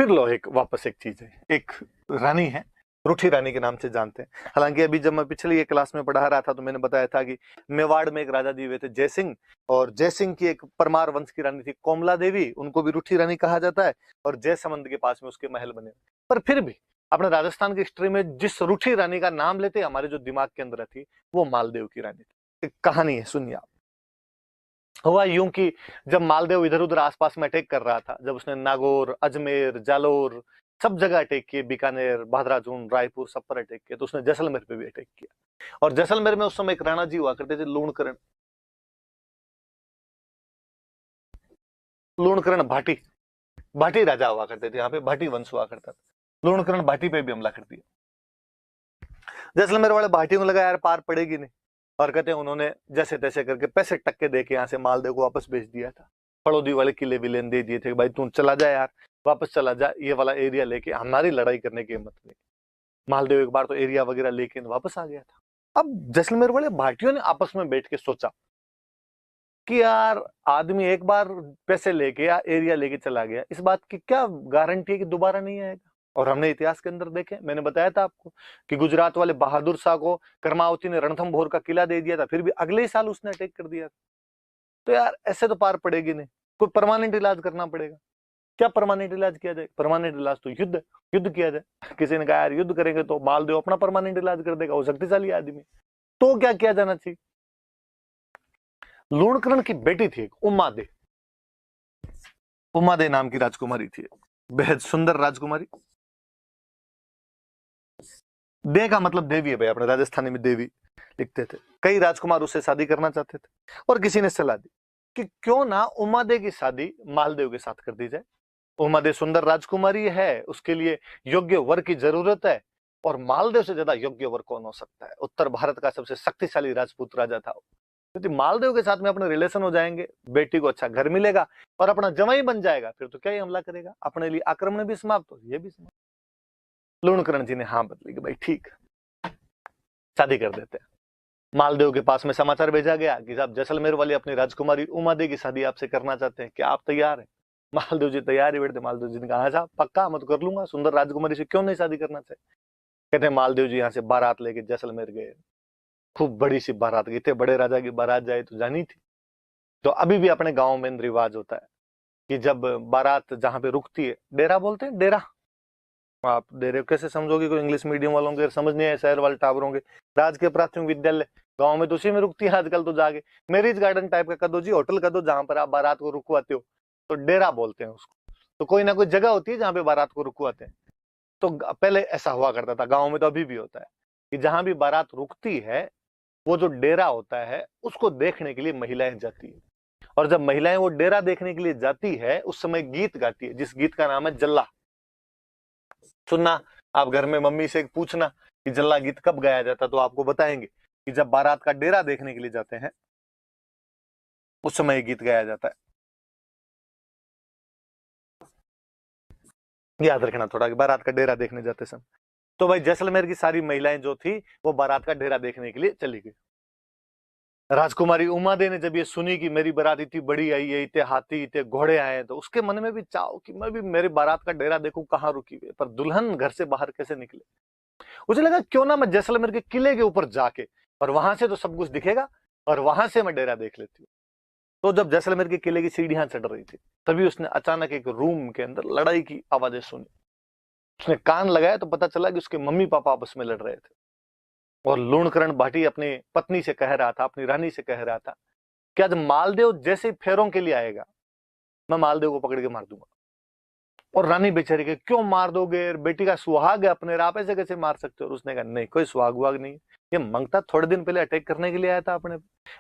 फिर लो एक वापस एक चीज है, एक रानी है, रूठी रानी के नाम से जानते हैं। हालांकि अभी जब मैं पिछली एक क्लास में पढ़ा रहा था तो मैंने बताया था कि मेवाड़ में एक राजा जी हुए थे जयसिंह, और जयसिंह की एक परमार वंश की रानी थी कोमला देवी, उनको भी रूठी रानी कहा जाता है, और जयसमंद के पास में उसके महल बने। पर फिर भी अपने राजस्थान की हिस्ट्री में जिस रूठी रानी का नाम लेते हमारे जो दिमाग के अंदर थी वो मालदेव की रानी थी। एक कहानी है, सुनिए आप। हुआ यूं कि जब मालदेव इधर उधर आसपास में अटैक कर रहा था, जब उसने नागौर, अजमेर, जालोर सब जगह अटैक किए, बीकानेर, बहादुराजून, रायपुर सब पर अटैक किया, तो उसने जैसलमेर पे भी अटैक किया। और जैसलमेर में उस समय एक राणा जी हुआ करते थे, लूणकरण, लूणकरण भाटी, भाटी राजा हुआ करते थे यहाँ पे, भाटी वंश हुआ करता था। लूणकरण भाटी पे भी हमला कर दिया। जैसलमेर वाले भाटी को लगा यार पार पड़ेगी नहीं, और कहते हैं उन्होंने जैसे तैसे करके पैसे टक्के दे के यहाँ से मालदेव को वापस भेज दिया था। फड़ौदी वाले किले विलेन दे दिए थे, भाई तू चला जा यार, वापस चला जा, ये वाला एरिया लेके हमारी लड़ाई करने की हिम्मत नहीं। मालदेव एक बार तो एरिया वगैरह लेके वापस आ गया था। अब जैसलमेर वाले भाटियों ने आपस में बैठ के सोचा कि यार आदमी एक बार पैसे लेके या एरिया लेके चला गया, इस बात की क्या गारंटी है कि दोबारा नहीं आएगा। और हमने इतिहास के अंदर देखे, मैंने बताया था आपको कि गुजरात वाले बहादुर शाह को कर्मावती ने रणथंभौर का किला दे दिया था, फिर भी अगले ही साल उसने अटैक कर दिया था। तो यार ऐसे तो पार पड़ेगी नहीं, कोई परमानेंट इलाज करना पड़ेगा। क्या परमानेंट इलाज किया जाए? परमानेंट इलाज तो युद्ध, युद्ध किया जाए। किसी ने कहा यार युद्ध करेंगे तो मालदेव अपना परमानेंट इलाज कर देगा, वो शक्तिशाली आदमी। तो क्या किया जाना चाहिए? लूणकरण की बेटी थी एक उमादे, उमादे नाम की राजकुमारी थी, बेहद सुंदर राजकुमारी। दे का मतलब देवी है भाई, अपने राजस्थानी में देवी लिखते थे। कई राजकुमार उससे शादी करना चाहते थे, और किसी ने सलाह दी कि क्यों ना उमादे की शादी मालदेव के साथ कर दी जाए। उमादे सुंदर राजकुमारी है, उसके लिए योग्य वर की जरूरत है, और मालदेव से ज्यादा योग्य वर कौन हो सकता है? उत्तर भारत का सबसे शक्तिशाली राजपूत राजा था, यदि मालदेव के साथ में अपने रिलेशन हो जाएंगे, बेटी को अच्छा घर मिलेगा और अपना जवाई बन जाएगा, फिर तो क्या ही हमला करेगा, अपने लिए आक्रमण भी समाप्त हो, ये भी समाप्त। लूणकरण जी ने हाँ बदली कि भाई ठीक, शादी कर देते हैं। मालदेव के पास में समाचार भेजा गया कि साहब जैसलमेर वाली अपनी राजकुमारी उमादे की शादी आपसे करना चाहते हैं, क्या आप तैयार हैं? मालदेव जी तैयार ही बैठे। मालदेव जी ने कहा साहब पक्का, मैं तो कर लूंगा, सुंदर राजकुमारी से क्यों नहीं शादी करना चाहिए। कहते हैं मालदेव जी यहाँ से बारात लेके जैसलमेर गए, खूब बड़ी सी बारात गई, थे बड़े राजा की बारात जाए तो जानी थी। तो अभी भी अपने गांव में रिवाज होता है कि जब बारात जहां पे रुकती है, डेरा बोलते हैं, डेरा, आप डेरे कैसे समझोगे, कोई इंग्लिश मीडियम वालों के समझ नहीं है, शहर वाले टावरों के। राजकीय प्राथमिक विद्यालय गांव में तो उसी में रुकती है आजकल तो जाके। मैरिज गार्डन टाइप का कर दो जी, होटल कर दो जहां पर आप बारात को रुकवाते हो, तो डेरा बोलते हैं उसको। तो कोई ना कोई जगह होती है जहां पे बारात को रुकवाते हैं। तो पहले ऐसा हुआ करता था गाँव में, तो अभी भी होता है कि जहां भी बारात रुकती है, वो जो डेरा होता है उसको देखने के लिए महिलाएं जाती है। और जब महिलाएं वो डेरा देखने के लिए जाती है, उस समय गीत गाती है, जिस गीत का नाम है जल्ला। सुनना, आप घर में मम्मी से पूछना कि जल्ला गीत कब गाया जाता, तो आपको बताएंगे कि जब बारात का डेरा देखने के लिए जाते हैं उस समय गीत गाया जाता है। याद रखना थोड़ा कि बारात का डेरा देखने जाते समय। तो भाई जैसलमेर की सारी महिलाएं जो थी वो बारात का डेरा देखने के लिए चली गई। राजकुमारी उमादे ने जब ये सुनी कि मेरी बारात इतनी बड़ी आई है, इतने हाथी इतने घोड़े आए, तो उसके मन में भी चाहो कि मैं भी मेरी बारात का डेरा देखूं कहाँ रुकी हुई है, पर दुल्हन घर से बाहर कैसे निकले। मुझे लगा क्यों ना मैं जैसलमेर के किले के ऊपर जाके, और वहां से तो सब कुछ दिखेगा, और वहां से मैं डेरा देख लेती हूँ। तो जब जैसलमेर के किले की सीढ़ियां चढ़ रही थी, तभी उसने अचानक एक रूम के अंदर लड़ाई की आवाजें सुनी। उसने कान लगाया तो पता चला कि उसके मम्मी पापा आपस में लड़ रहे थे। और लूणकरण भाटी अपनी पत्नी से कह रहा था, अपनी रानी से कह रहा था कि आज मालदेव जैसे फेरों के लिए आएगा, मैं मालदेव को पकड़ के मार दूंगा। और रानी बेचारी के क्यों मार दोगे, बेटी का सुहाग है अपने, आप ऐसे कैसे मार सकते हो? और उसने कहा नहीं, कोई सुहाग वहाग नहीं, ये मंगता थोड़े दिन पहले अटैक करने के लिए आया था अपने,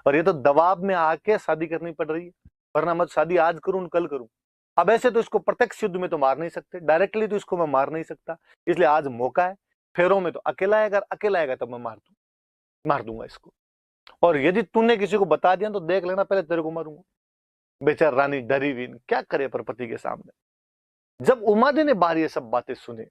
और ये तो दबाव में आके शादी करनी पड़ रही है, वरना मैं शादी आज करूं कल करूं। अब ऐसे तो इसको प्रत्यक्ष युद्ध में तो मार नहीं सकते, डायरेक्टली तो इसको मैं मार नहीं सकता, इसलिए आज मौका है, फेरों में तो अकेला आएगा, अकेला आएगा तब मैं मार दूंगा इसको, और यदि तूने किसी को बता दिया तो देख लेना पहले तेरे को मारूंगा। बेचार रानी डरी हुई, क्या करे पर पति के सामने। जब उमादे ने बाहर ये सब बातें सुनी,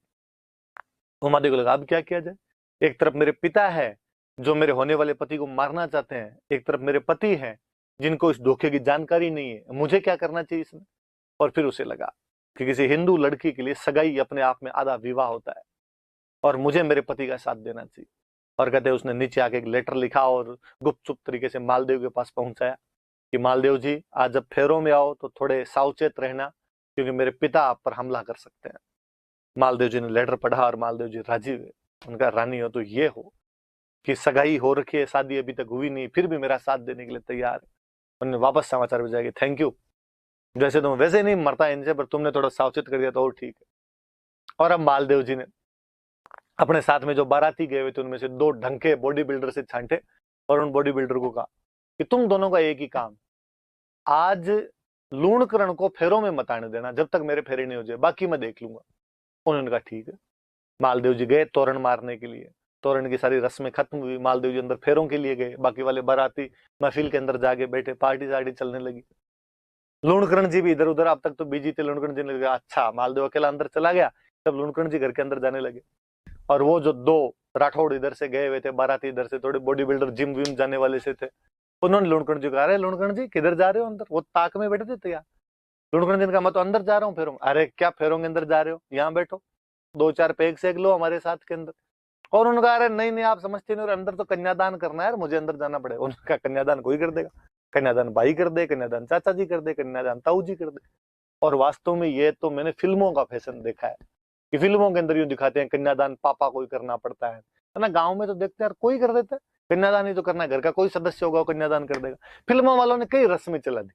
उमादे को लगा अब क्या किया जाए। एक तरफ मेरे पिता है जो मेरे होने वाले पति को मारना चाहते हैं, एक तरफ मेरे पति हैं जिनको इस धोखे की जानकारी नहीं है, मुझे क्या करना चाहिए इसमें। और फिर उसे लगा कि किसी हिंदू लड़की के लिए सगाई अपने आप में आधा विवाह होता है और मुझे मेरे पति का साथ देना चाहिए। और कहते उसने नीचे आके एक लेटर लिखा और गुपचुप तरीके से मालदेव के पास पहुंचाया कि मालदेव जी, आज जब फेरों में आओ तो थोड़े सावचेत रहना, क्योंकि मेरे पिता आप पर हमला कर सकते हैं। मालदेव जी ने लेटर पढ़ा और मालदेव जी राजी हुए। उनका रानी हो तो ये हो कि सगाई हो रखी है, शादी अभी तक हुई नहीं, फिर भी मेरा साथ देने के लिए तैयार है। उन्होंने वापस समाचार भेजा कि थैंक यू, जैसे तुम वैसे नहीं मरता इनसे, पर तुमने थोड़ा सावचेत कर दिया तो और ठीक है। और अब मालदेव जी ने अपने साथ में जो बाराती गए हुए थे उनमें से 2 ढंग के बॉडी बिल्डर से छांटे और उन बॉडी बिल्डर को कहा कि तुम दोनों का एक ही काम, आज लूणकरण को फेरों में मत आने देना जब तक मेरे फेरे नहीं हो जाए, बाकी मैं देख लूंगा। उन्होंने कहा ठीक है। मालदेव जी गए तोरण मारने के लिए। तोरण की सारी रस्में खत्म हुई, मालदेव जी अंदर फेरों के लिए गए, बाकी वाले बाराती महफिल के अंदर जाके बैठे, पार्टी सार्टी चलने लगी। लूणकरण जी भी इधर उधर अब तक तो बिजी थे। लूणकरण जी ने कहा अच्छा, मालदेव अकेला अंदर चला गया। तब लूणकरण जी घर के अंदर जाने लगे और वो जो 2 राठौड़ इधर से गए हुए थे, बाराती इधर से, थोड़े बॉडी बिल्डर जिम विम जाने वाले से थे, उन्होंने लूणकरण जी को कहा, अरे लूणकरण जी किधर जा रहे हो अंदर? वो ताक में बैठे थे तैयार। लूणकरण जी ने कहा मैं तो अंदर जा रहा हूँ फेरों। अरे क्या फेरों के अंदर जा रहे हो, यहाँ बैठो, 2-4 पेग सेक लो हमारे साथ के अंदर। और उन्होंने कहा अरे नहीं नहीं, आप समझते नहीं, और अंदर तो कन्यादान करना है, मुझे अंदर जाना पड़ेगा। उन्होंने कहा कन्यादान कोई कर देगा, कन्यादान भाई कर दे, कन्यादान चाचा जी कर दे, कन्यादान ताऊ जी कर दे। और वास्तव में ये तो मैंने फिल्मों का फैशन देखा है कि फिल्मों के अंदर यूं दिखाते हैं कन्यादान पापा को ही करना पड़ता है ना। गांव में तो देखते हैं कोई कर देता है कन्यादान, ही तो करना है, घर का कोई सदस्य होगा वो कन्यादान कर देगा। फिल्मों वालों ने कई रस्में चला दी,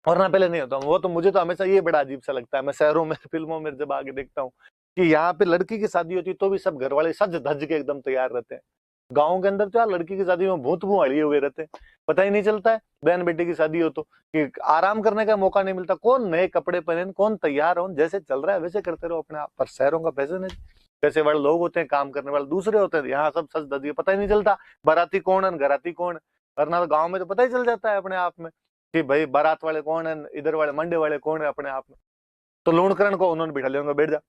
वरना पहले नहीं होता। वो तो मुझे तो हमेशा ये बड़ा अजीब सा लगता है, मैं शहरों में फिल्मों में जब आगे देखता हूँ कि यहाँ पे लड़की की शादी होती है तो भी सब घर वाले सज धज के एकदम तैयार रहते हैं। गाँव के अंदर तो यार लड़की की शादी में भूत भुआड़िए हुए रहते हैं, पता ही नहीं चलता है। बहन बेटी की शादी हो तो कि आराम करने का मौका नहीं मिलता, कौन नए कपड़े पहने, कौन तैयार हो, जैसे चल रहा है वैसे करते रहो अपने आप। पर शहरों का फैशन है, पैसे वाले लोग होते हैं, काम करने वाले दूसरे होते हैं, यहाँ सब सज धज के पता ही नहीं चलता बाराती कौन है घराती कौन है। वरना तो गाँव में तो पता ही चल जाता है अपने आप में कि भाई बारात वाले कौन है, इधर वाले मंडे वाले कौन है अपने आप में। तो लूणकरण को उन्होंने बिठा लिया, बैठ जा।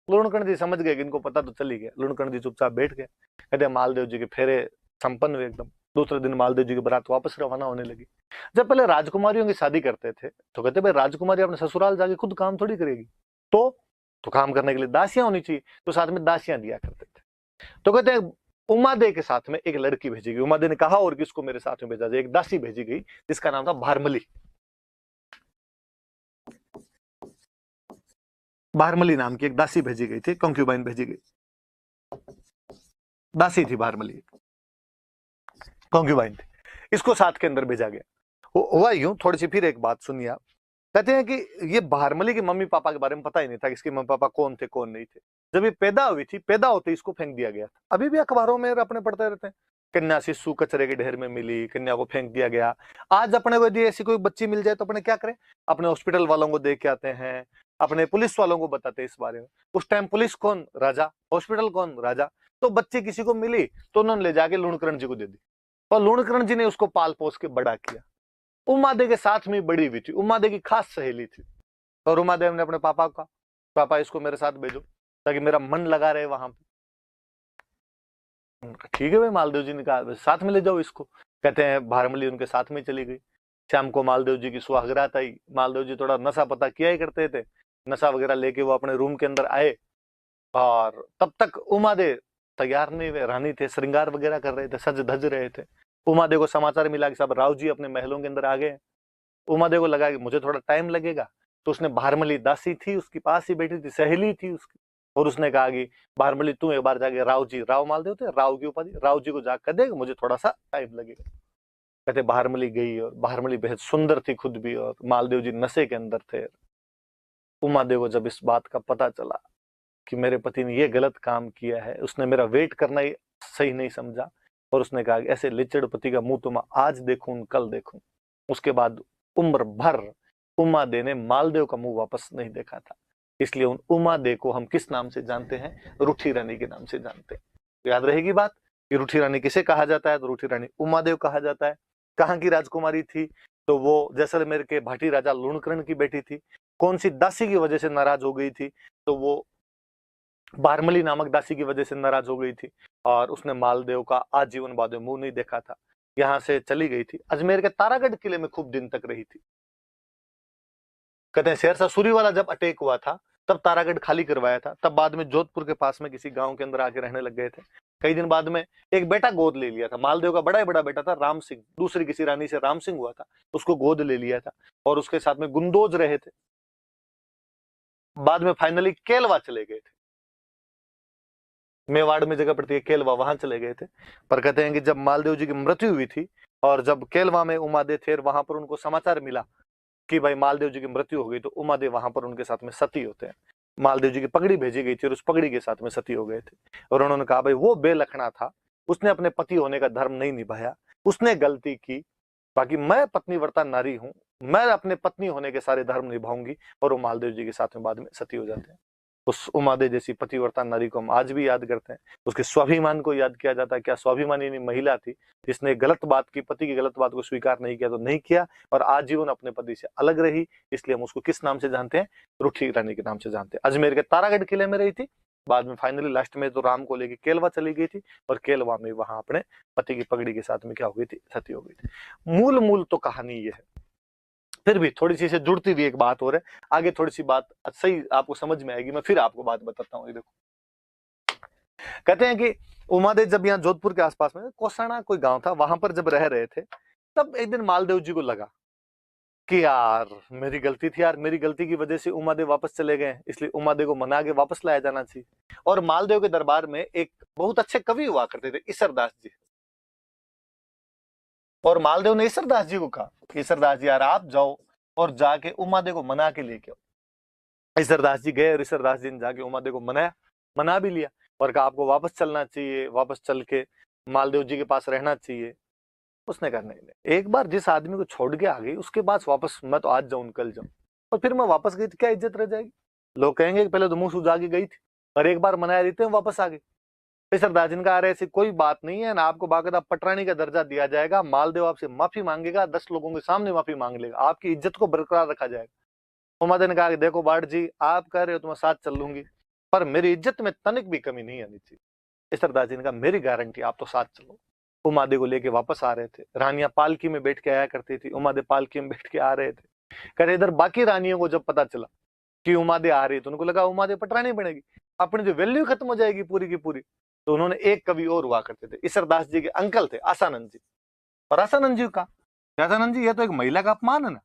लूणकरण जी समझ गए कि इनको पता तो चल ही गया। लूणकरण जी चुपचाप बैठ गए। कहते मालदेव जी के फेरे संपन्न हुए एकदम। दूसरे दिन मालदेव जी की बारात वापस रवाना होने लगी। जब पहले राजकुमारियों की शादी करते थे तो कहते भाई राजकुमारी अपने ससुराल जाके खुद काम थोड़ी करेगी, तो काम करने के लिए दासियां होनी चाहिए, तो साथ में दासियां दिया करते थे। तो कहते हैं उमादे के साथ में एक लड़की भेजी गई। उमादे ने कहा और किसको मेरे साथ में भेजा जाए, एक दासी भेजी गई जिसका नाम था भारमली। भारमली नाम की एक दासी भेजी गई थी, कंक्यूबाइन भेजी गई, दासी थी भारमली, कंक्यूबाइन थी। इसको साथ के अंदर भेजा गया। हुआ यूं, थोड़ी सी फिर एक बात सुनिए आप। कहते हैं कि ये भारमली के मम्मी पापा के बारे में पता ही नहीं था कि इसके मम्मी पापा कौन थे कौन नहीं थे। जब ये पैदा हुई थी, पैदा होते इसको फेंक दिया गया था। अभी भी अखबारों में अपने पढ़ते रहते हैं, कन्या शिशु कचरे के ढेर में मिली, कन्या को फेंक दिया गया। आज अपने को यदि ऐसी कोई बच्ची मिल जाए तो अपने क्या करें, अपने हॉस्पिटल वालों को देख के आते हैं, अपने पुलिस वालों को बताते हैं इस बारे में। उस टाइम पुलिस कौन, राजा, हॉस्पिटल कौन, राजा। तो बच्ची किसी को मिली तो उन्होंने ले जाके लूणकरण जी को दे दी और लूणकरण जी ने उसको पाल पोस के बड़ा किया। उमादे के साथ में बड़ी हुई थी, उमादे की खास सहेली थी। और उमादेव ने अपने पापा का, पापा इसको मेरे साथ भेजो ताकि मेरा मन लगा रहे वहां पे। ठीक है भाई, मालदेव जी ने कहा साथ में ले जाओ इसको। कहते हैं भारमली उनके साथ में चली गई। शाम को मालदेव जी की सुहागरात आई। मालदेव जी थोड़ा नशा पता किया ही करते थे, नशा वगैरह लेके वो अपने रूम के अंदर आए और तब तक उमादेव तैयार नहीं हुए, रानी थे, श्रृंगार वगैरह कर रहे थे, सज धज रहे थे। उमादेव को समाचार मिला कि सब राव जी अपने महलों के अंदर आ गए। उमादेव को लगा कि मुझे थोड़ा टाइम लगेगा, तो उसने भारमली दासी थी उसके पास ही बैठी थी, सहेली थी उसकी, और उसने कहा कि भारमली तू एक बार जाके राव जी, राव मालदेव थे, राव की उपाधि, राव जी को जाकर देगा, मुझे थोड़ा सा टाइम लगेगा। कहते भारमली गई और भारमली बेहद सुंदर थी खुद भी, और मालदेव जी नशे के अंदर थे। उमादेव को जब इस बात का पता चला कि मेरे पति ने ये गलत काम किया है, उसने मेरा वेट करना ही सही नहीं समझा, और उसने कहा कि ऐसे लिचड़ पति का मुंह तो मैं आज देखूं कल देखूं। उसके बाद उम्र भर उमादे ने मालदेव का मुंह वापस नहीं देखा था। इसलिए उन उमादे को हम किस नाम से जानते हैं, रूठी रानी के नाम से जानते हैं। तो याद रहेगी बात कि रूठी रानी किसे कहा जाता है, तो रूठी रानी उमादेव कहा जाता है। कहाँ की राजकुमारी थी, तो वो जैसलमेर के भाटी राजा लूणकरण की बेटी थी। कौन सी दासी की वजह से नाराज हो गई थी, तो वो भारमली नामक दासी की वजह से नाराज हो गई थी और उसने मालदेव का आजीवन बाद में मुंह नहीं देखा था। यहाँ से चली गई थी, अजमेर के तारागढ़ किले में खूब दिन तक रही थी। कहते हैं शेरशाह सूरी वाला जब अटैक हुआ था तब तारागढ़ खाली करवाया था, तब बाद में जोधपुर के पास में किसी गांव के अंदर आके रहने लग गए थे। कई दिन बाद में एक बेटा गोद ले लिया था, मालदेव का बड़ा ही बड़ा बेटा था राम सिंह, दूसरी किसी रानी से राम सिंह हुआ था, उसको गोद ले लिया था और उसके साथ में गुंदोज रहे थे। बाद में फाइनली केलवा चले गए थे, मेवाड़ में जगह पड़ती है केलवा, वहां चले गए थे। पर कहते हैं कि जब मालदेव जी की मृत्यु हुई थी और जब केलवा में उमादेव थे, वहां पर उनको समाचार मिला कि भाई मालदेव जी की मृत्यु हो गई, तो उमादेव वहां पर उनके साथ में सती होते हैं। मालदेव जी की पगड़ी भेजी गई थी और उस पगड़ी के साथ में सती हो गए थे। और उन्होंने कहा भाई वो बेलखना था, उसने अपने पति होने का धर्म नहीं निभाया, उसने गलती की, बाकी मैं पत्नीव्रता नारी हूं, मैं अपने पत्नी होने के सारे धर्म निभाऊंगी। और वो मालदेव जी के साथ में बाद में सती हो जाते हैं। उस उमादेव जैसी पतिव्रता नारी को हम आज भी याद करते हैं, उसके स्वाभिमान को याद किया जाता है। क्या स्वाभिमानी महिला थी जिसने गलत बात की, पति की गलत बात को स्वीकार नहीं किया तो नहीं किया और आजीवन अपने पति से अलग रही। इसलिए हम उसको किस नाम से जानते हैं? रूठी रानी के नाम से जानते हैं। अजमेर के तारागढ़ किले में रही थी, बाद में फाइनली लास्ट में तो राम को लेके केलवा चली गई थी और केलवा में वहां अपने पति की पगड़ी के साथ में क्या हो गई थी? सती हो गई थी। मूल तो कहानी ये है। फिर भी थोड़ी सी से जुड़ती हुई एक बात हो रही है, आगे थोड़ी सी बात सही आपको समझ में आएगी, मैं फिर आपको बात बताता हूँ। देखो, कहते हैं कि उमादेव जब यहाँ जोधपुर के आसपास में कोसाना कोई गांव था, वहां पर जब रह रहे थे, तब एक दिन मालदेव जी को लगा कि यार मेरी गलती थी यार, मेरी गलती की वजह से उमादेव वापस चले गए, इसलिए उमादेव को मना के वापस लाया जाना चाहिए। और मालदेव के दरबार में एक बहुत अच्छे कवि हुआ करते थे, ईसरदास जी। और मालदेव ने ईसरदास जी को कहा, ईसरदास जी यार आप जाओ और जाके उमादेव को मना के लेके आओ। ईसरदास जी गए और ईसरदास जी ने जाके उमादेव को मना भी लिया और कहा आपको वापस चलना चाहिए, वापस चल के मालदेव जी के पास रहना चाहिए। उसने कहा नहीं, एक बार जिस आदमी को छोड़ के आ गई उसके पास वापस मैं तो आज जाऊं कल जाऊं, और फिर मैं वापस गई तो क्या इज्जत रह जाएगी? लोग कहेंगे कि पहले तो मुंह सुजा के गई थी और एक बार मनाया देते हैं वापस आ गई। सरदार जिनका आ रहे ऐसी कोई बात नहीं है ना, आपको बाकायदा पटरानी का दर्जा दिया जाएगा, मालदेव आपसे माफी मांगेगा, 10 लोगों के सामने माफी मांग लेगा, आपकी इज्जत को बरकरार रखा जाएगा। उमादेव ने कहा कि देखो बाढ़ जी आप कह रहे हो तो मैं साथ चल लूंगी, पर मेरी इज्जत में तनिक भी कमी नहीं आनी चाहिए। सरदार जी ने कहा मेरी गारंटी, आप तो साथ चलो। उमादेव को लेके वापस आ रहे थे, रानियां पालकी में बैठ के आया करती थी, उमादेव पालकी में बैठ के आ रहे थे। कह इधर बाकी रानियों को जब पता चला कि उमादेव आ रही है तो उनको लगा उमादेव पटरानी बनेगी, अपनी जो वैल्यू खत्म हो जाएगी पूरी की पूरी। तो उन्होंने एक कवि और हुआ करते थे, ईसरदास जी के अंकल थे आसानंद जी। और आसानंद जी का, आसानंद जी ये तो एक महिला का अपमान है ना,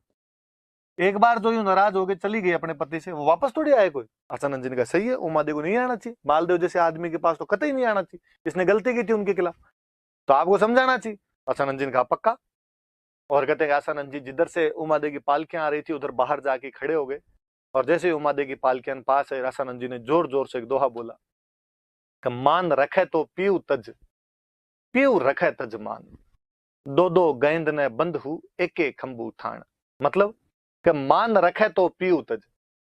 एक बार जो यूं नाराज होकर चली गई अपने पति से, वो वापस थोड़ी आए कोई। आसानंद जी ने कहा सही है, उमादेव को नहीं आना चाहिए, मालदेव जैसे आदमी के पास तो कतई नहीं आना चाहिए, इसने गलती की थी उनके खिलाफ, तो आपको समझाना चाहिए। आसानंद जी ने कहा पक्का। और कहते हैं आसानंद जी जिधर से उमादेव की पालकियां आ रही थी उधर बाहर जाके खड़े हो गए, और जैसे ही उमादेव की पालकियां पास है, आसानंद जी ने जोर जोर से एक दोहा बोला, मान रखे तो पीऊ तज, पीऊ रखे तज मान, दो दो गेंद ने बंद हु एक एक खंबू ठाण। मतलब कि मान रखे तो पीऊ तज,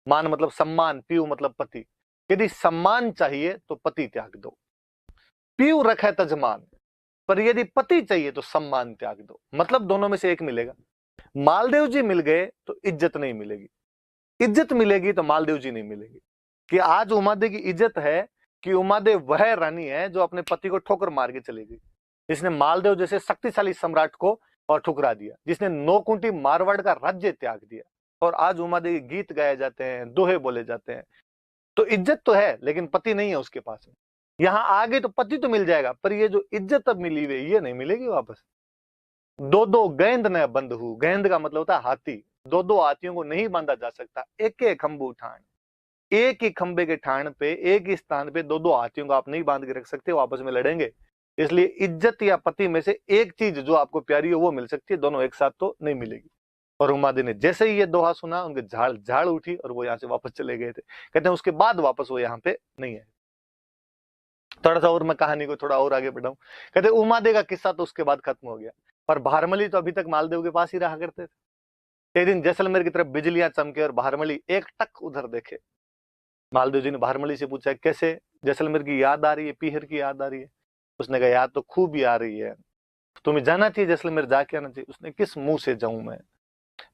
मान मतलब सम्मान, पीऊ मतलब पति, यदि सम्मान चाहिए तो पति त्याग दो, पीऊ रखे तज मान, पर यदि पति चाहिए तो सम्मान त्याग दो, मतलब दोनों में से एक मिलेगा। मालदेव जी मिल गए तो इज्जत नहीं मिलेगी, इज्जत मिलेगी तो मालदेव जी नहीं मिलेगी। कि आज उमादेव की इज्जत है कि उमादेव वह रानी है जो अपने पति को ठोकर मार के चली गई, जिसने मालदेव जैसे शक्तिशाली सम्राट को और ठुकरा दिया, जिसने 9 कुंटी मारवाड़ का राज्य त्याग दिया। और आज उमादेव के गीत गाए जाते हैं, दोहे बोले जाते हैं, तो इज्जत तो है लेकिन पति नहीं है उसके पास में। यहां आगे तो पति तो मिल जाएगा, पर ये जो इज्जत अब मिली हुई ये नहीं मिलेगी वापस। दो दो गेंद न बंद हु, गेंद का मतलब होता है हाथी, दो दो हाथियों को नहीं बांधा जा सकता, एक एक खंबू ठाण, एक ही खंबे के ठाण पे, एक ही स्थान पे दो दो हाथियों को आप नहीं बांध के रख सकते, वो आपस में लड़ेंगे। इसलिए इज्जत या पति में से एक चीज जो आपको प्यारी हो वो मिल सकती है, दोनों एक साथ तो नहीं मिलेगी। और उमादेव ने जैसे ही ये दोहा सुना उनके झाड़ झाड़ उठी और वो यहाँ से वापस चले गए थे। कहते हैं उसके बाद वापस वो यहाँ पे नहीं है। थोड़ा सा और मैं कहानी को थोड़ा और आगे बढ़ाऊं। कहते उमादेव का किस्सा तो उसके बाद खत्म हो गया, पर भारमली तो अभी तक मालदेव के पास ही रहा करते थे। एक दिन जैसलमेर की तरफ बिजलियां चमके और भारमली एक टक उधर देखे। मालदेव जी ने भारमली से पूछा कैसे, जैसलमेर की याद आ रही है, पीहर की याद आ रही है? उसने कहा याद तो खूब ही आ रही है, तुम्हें जाना चाहिए जैसलमेर, जाके आना चाहिए। उसने किस मुंह से जाऊं मैं,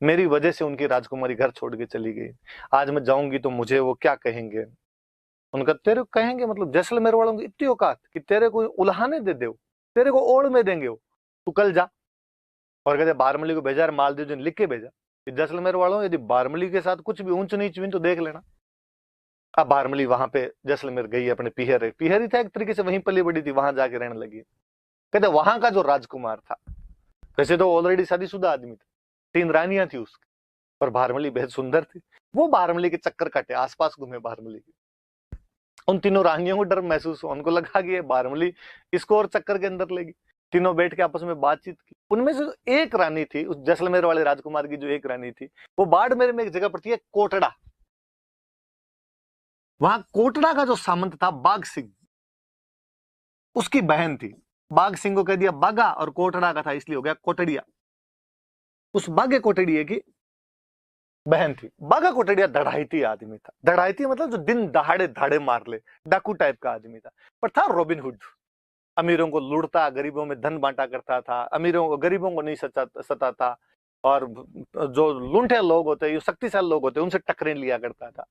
मेरी वजह से उनकी राजकुमारी घर छोड़ के चली गई, आज मैं जाऊंगी तो मुझे वो क्या कहेंगे? उनका तेरे को कहेंगे मतलब जैसलमेर वालों की इतनी औकात कि तेरे को उल्हाने दे दो, तेरे को ओढ़ में देंगे वो, तू कल जा। और कहते भारमली को भेजा, मालदेव जी ने लिख के भेजा जैसलमेर वालों, यदि बारमली के साथ कुछ भी ऊंच नीच हुई तो देख लेना। अब बारमली वहां पे जैसलमेर गई, अपने पीहर पीहर ही था एक तरीके से, वहीं पली बड़ी थी, वहां जाके रहने लगी। कहते वहां का जो राजकुमार था, वैसे तो ऑलरेडी शादीशुदा आदमी था, 3 रानियां थी उसकी, पर बारमली बेहद सुंदर थी। वो बारमली के चक्कर काटे, आसपास घूमे बारमली के। उन तीनों रानियों को डर महसूस हुआ, उनको लगा कि ये बारमली इसको और चक्कर के अंदर लेगी। तीनों बैठ के आपस में बातचीत की। उनमें से एक रानी थी, उस जैसलमेर वाले राजकुमार की जो एक रानी थी, वो बाड़मेर में एक जगह पड़ती है कोटड़ा, वहां कोटड़ा का जो सामंत था बाघ सिंह, उसकी बहन थी। बाघ सिंह को कह दिया बागा, और कोटड़ा का था इसलिए हो गया कोटड़िया। उस बाघे कोटड़िए की बहन थी। बागा कोटड़िया धड़ाईती आदमी था। धड़ाईती मतलब जो दिन दहाड़े धाड़े मार ले, डाकू टाइप का आदमी था, पर था रॉबिन हुड। अमीरों को लूटता, गरीबों में धन बांटा करता था, अमीरों को गरीबों को नहीं सताता, और जो लुंठे लोग होते हैं, शक्तिशाली लोग होते हैं, उनसे टकरें लिया करता था।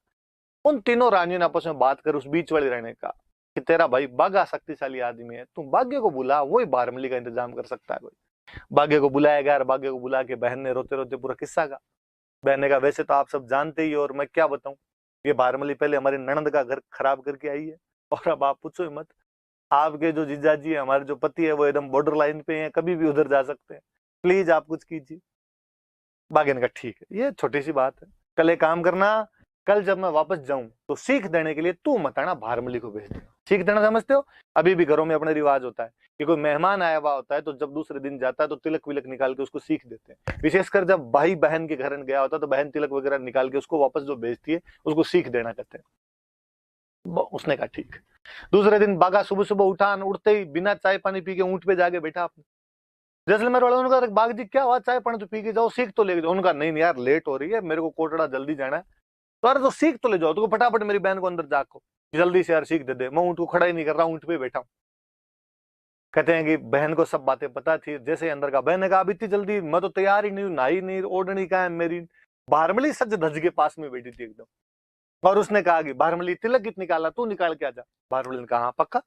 उन तीनों रानियों ने आपस में बात कर उस बीच वाली रहने का कि तेरा भाई बागा शक्तिशाली आदमी है, तुम भाग्य को बुला, वही बारमली का इंतजाम कर सकता है कोई। भाग्य को बुलाया गया, और भाग्य को बुला के बहन ने रोते रोते पूरा किस्सा कहा। बहन ने कहा वैसे तो आप सब जानते ही हो, और मैं क्या बताऊं, ये बारमली पहले हमारी ननद का घर खराब करके आई है, और अब आप पूछो ही मत। आपके जो जीजाजी है, हमारे जो पति है, वो एकदम बॉर्डर लाइन पे हैं, कभी भी उधर जा सकते हैं, प्लीज आप कुछ कीजिए। बागे ने कहा ठीक है, ये छोटी सी बात है, कल एक काम करना, कल जब मैं वापस जाऊं तो सीख देने के लिए तू मत आना, बारमली को भेज देना। सीख देना समझते हो? अभी भी घरों में अपने रिवाज होता है कि कोई मेहमान आया हुआ होता है तो जब दूसरे दिन जाता है तो तिलक विलक निकाल के उसको सीख देते हैं। विशेषकर जब भाई बहन के घर गया होता है तो बहन तिलक वगैरह निकाल के उसको वापस जो भेजती है उसको सीख देना कहते हैं। उसने कहा ठीक। दूसरे दिन बागा सुबह सुबह उठा, उठते ही बिना चाय पानी पी के ऊंट पे जाके बैठा अपने। जैसलमेर वालों ने कहा बाग जी क्या हुआ, चाय पानी तो पी के जाओ, सीख तो लेके जाओ। उनका नहीं यार लेट हो रही है, मेरे को कोटड़ा जल्दी जाना है। तो अरे तो सीख तो ले जाओ, तो फटाफट मेरी बहन को अंदर जाको, जल्दी से यार सीख दे दे, मैं ऊंट को खड़ा ही नहीं कर रहा, ऊंट पे बैठा हूं। कहते हैं कि बहन को सब बातें पता थी। जैसे अंदर का, बहन ने कहा अभी इतनी जल्दी, मैं तो तैयार ही नहीं, नहाई नहीं, ओढ़नी का है मेरी। बारमली सज धज के पास में बैठी थी एकदम, और उसने कहा कि बारमली तिलक कित निकाला, तू निकाल के आ जा। बारमली ने कहा हाँ पक्का।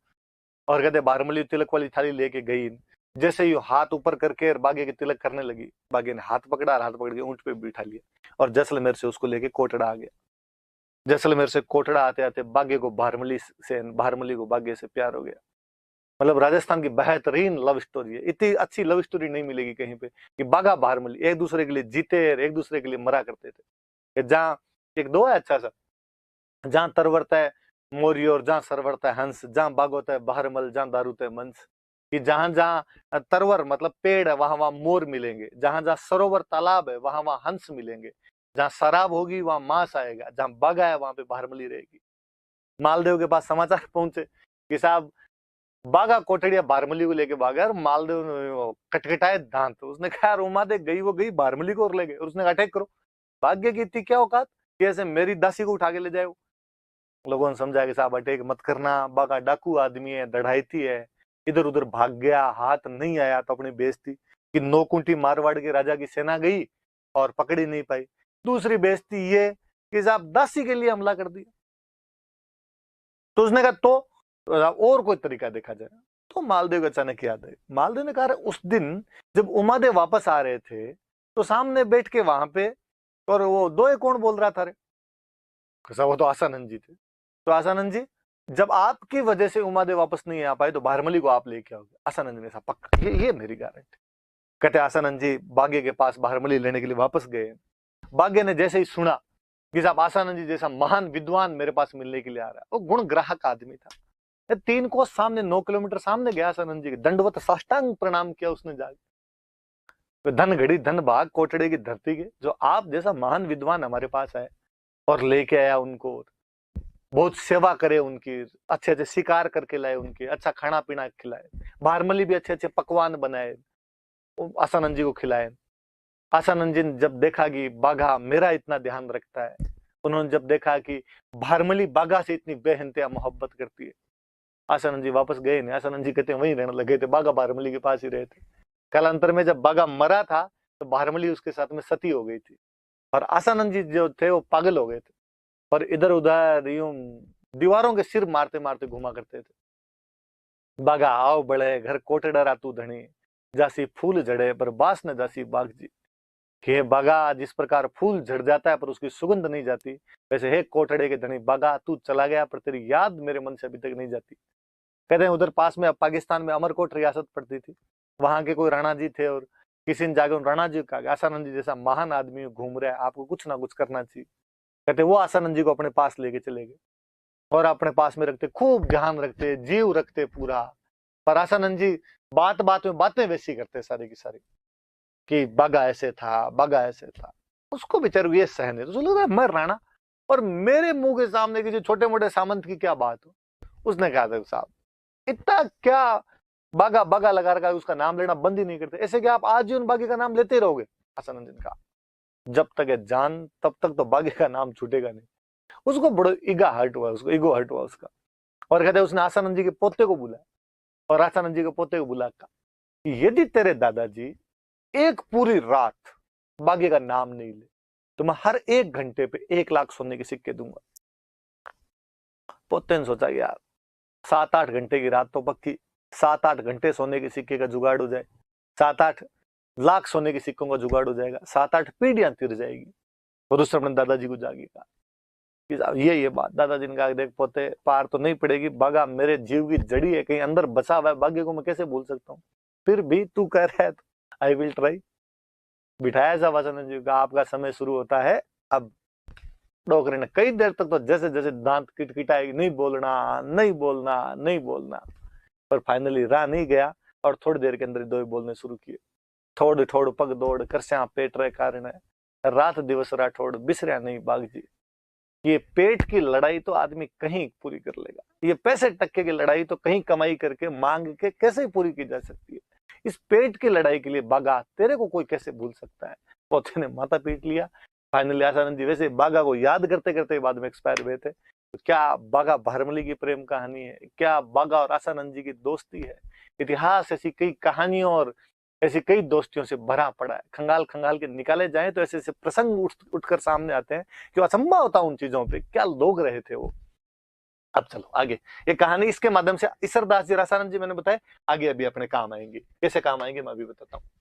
और कहते बारमली तिलक वाली थाली लेके गई। जैसे ही हाथ ऊपर करके बागे के तिलक करने लगी, बागे ने हाथ पकड़ा और हाथ पकड़ के ऊंट पे बिठा लिया, और जैसलमेर से उसको लेके कोटड़ा आ गया। जैसलमेर से कोटड़ा आते आते बागे को बारमली को बागे से प्यार हो गया। मतलब राजस्थान की बेहतरीन लव स्टोरी है। इतनी अच्छी लव स्टोरी नहीं मिलेगी कहीं पे कि बागा बारमली एक दूसरे के लिए जीते, एक दूसरे के लिए मरा करते थे। जहाँ एक दो है अच्छा सा, जहाँ तरवरता है मोरी और जहाँ सरवरता है हंस, जहाँ बागोता है बहरमल, जहाँ दारूता है मंस। कि जहां जहां तरवर मतलब पेड़ है वहां वहां मोर मिलेंगे, जहां जहां सरोवर तालाब है वहां वहां हंस मिलेंगे, जहां शराब होगी वहां मांस आएगा, जहां बागा है वहां पे बहरमली रहेगी। मालदेव के पास समाचार पहुंचे कि साहब बागा कोटड़िया बारमली को लेके भागा, और मालदेव ने कटकटाए दांत। उसने कहा यार उमा दे गई वो गई, बारमली को और ले गए। और उसने कहा अटैक करो। भाग्य की इतनी क्या औकात कि ऐसे मेरी दासी को उठा के ले जाए। लोगों ने समझाया कि साहब अटैक मत करना, बागा डाकू आदमी है, दढ़ाईती है, इधर उधर भाग गया, हाथ नहीं आया तो अपनी बेइज्जती कि 9 कुंठी मारवाड़ के राजा की सेना गई और पकड़ी नहीं पाई। दूसरी बेइज्जती ये कि साहब दासी के लिए हमला कर दिया। तो उसने कहा तो और कोई तरीका देखा जाए। तो मालदेव को अचानक याद है, मालदेव ने कहा उस दिन जब उमादेव वापस आ रहे थे तो सामने बैठ के वहां पे, और वो दोए कौन बोल रहा था रे? वो तो आसानंद जी थे। तो आसानंद जी जब आपकी वजह से उमादेव वापस नहीं आ पाए तो बारमली को आप लेके आओगे। आसानंद ने कहा पक्का, ये मेरी गारंटी। कहते आसानंद जी बागे के पास बारमली लेने के लिए वापस गए। बागे ने जैसे ही सुना कि साहब आसानंद जी जैसा महान विद्वान मेरे पास मिलने के लिए आ रहा है, वो गुण ग्राहक आदमी था। 3 कोस सामने, 9 किलोमीटर सामने गया आसानंद जी के, दंडवत साष्टांग प्रणाम किया उसने जाके। धन घड़ी धन भाग कोटड़े की धरती के, जो आप जैसा महान विद्वान हमारे पास आए और लेके आया उनको, बहुत सेवा करे उनकी, अच्छे अच्छे शिकार करके लाए उनके, अच्छा खाना पीना खिलाए, बारमली भी अच्छे अच्छे पकवान बनाए, आसानंद जी को खिलाए। आसानंद जी ने जब देखा कि बाघा मेरा इतना ध्यान रखता है, उन्होंने जब देखा कि भारमली बाघा से इतनी बेहनतिया मोहब्बत करती है, आसानंद जी वापस गए नहीं। आसानंद जी कहते हैं वहीं रहने लगे थे, बाघा भारमली के पास ही रहे थे। कालांतर में जब बाघा मरा था तो भारमली उसके साथ में सती हो गई थी, और आसानंद जी जो थे वो पागल हो गए थे, और इधर उधर यूं दीवारों के सिर मारते मारते घुमा करते थे। बाघा आओ बड़े घर कोटे डरा तू धनी, जासी फूल जड़े पर बास न जासी बाघ जी। कि हे बागा, जिस प्रकार फूल झड़ जाता है पर उसकी सुगंध नहीं जाती, वैसे हे कोटड़े के धनी बागा, तू चला गया पर तेरी याद मेरे मन से अभी तक नहीं जाती। कहते हैं उधर पास में पाकिस्तान में अमरकोट रियासत पड़ती थी, वहां के कोई राणा जी थे, और किसी ने जाके उन राणा जी का आसानंद जी जैसा महान आदमी घूम रहा है, आपको कुछ ना कुछ करना चाहिए। कहते वो आसानंद जी को अपने पास लेके चले गए और अपने पास में रखते, खूब ध्यान रखते, जीव रखते पूरा। पर आसानंद जी बात बात में बातें वैसी करते सारी की सारी, कि बागा ऐसे था, बागा ऐसे था। उसको बेचारे को ये सहन है, तो लग रहा है मैं राणा और मेरे मुंह के सामने किसी छोटे मोटे सामंत की क्या बात हो। उसने कहा था साहब इतना क्या बागा बागा लगा रखा है, उसका नाम लेना बंद ही नहीं करते, ऐसे कि आप आजीवन बागे का नाम लेते रहोगे। आसानंद जी का जब तक है जान तब तक तो बागे का नाम छूटेगा नहीं। उसको बड़ो ईगा हर्ट हुआ, उसको ईगो हर्ट हुआ उसका। और कहते उसने आसानंद जी के पोते को बुलाया और आसानंद जी के पोते को बुला कहा यदि तेरे दादाजी एक पूरी रात बागे का नाम नहीं ले तो मैं हर 1 घंटे पे 1 लाख सोने के सिक्के दूंगा। पोते ने सोचा यार 7-8 घंटे की रात तो पक्की, 7-8 घंटे सोने के सिक्के का जुगाड़ हो जाए, 7-8 लाख सोने के सिक्कों का जुगाड़ हो जाएगा, 7-8 पीढ़ियां तिर जाएगी। और उसने अपने दादाजी को जागी कहा कि ये बात। दादाजी ने कहा देख पोते, पार तो नहीं पड़ेगी, बागा मेरे जीव की जड़ी है, कहीं अंदर बसा हुआ है, बागे को मैं कैसे भूल सकता हूँ, फिर भी तू कह रहा है तो आई विल ट्राई। बिठाया साहब आसानंद जी का, आपका समय शुरू होता है अब। डोकरे ने कई देर तक तो जैसे जैसे दांत किटकिटाए, नहीं बोलना नहीं बोलना नहीं बोलना, पर फाइनली रहा नहीं गया और थोड़ी देर के अंदर दो बोलने शुरू किए। थोड़ थोड़ पग दौड़ करस्या पेट रहे कारण है, रात दिवस राठौड़ बिसरिया नहीं बाग जी। ये पेट की लड़ाई तो आदमी कहीं पूरी कर लेगा, ये पैसे टक्के की लड़ाई तो कहीं कमाई करके मांग के कैसे पूरी की जा सकती है। इस पेट की लड़ाई के लिए बागा तेरे को कोई कैसे भूल सकता है। पोते ने माथा पीट लिया। फाइनली आसानंद जी वैसे बागा को याद करते करते बाद में एक्सपायर हुए थे। तो क्या बागा भारमली की प्रेम कहानी है, क्या बागा और आसानंद जी की दोस्ती है। इतिहास ऐसी कई कहानियों और ऐसी कई दोस्तियों से भरा पड़ा है। खंगाल खंगाल के निकाले जाए तो ऐसे ऐसे प्रसंग उठकर सामने आते हैं कि असंभव होता उन चीजों पे, क्या लोग रहे थे वो। अब चलो आगे, ये कहानी इसके माध्यम से ईसरदास जी, रासानंद जी मैंने बताया, आगे अभी अपने काम आएंगे। कैसे काम आएंगे मैं अभी बताता हूँ।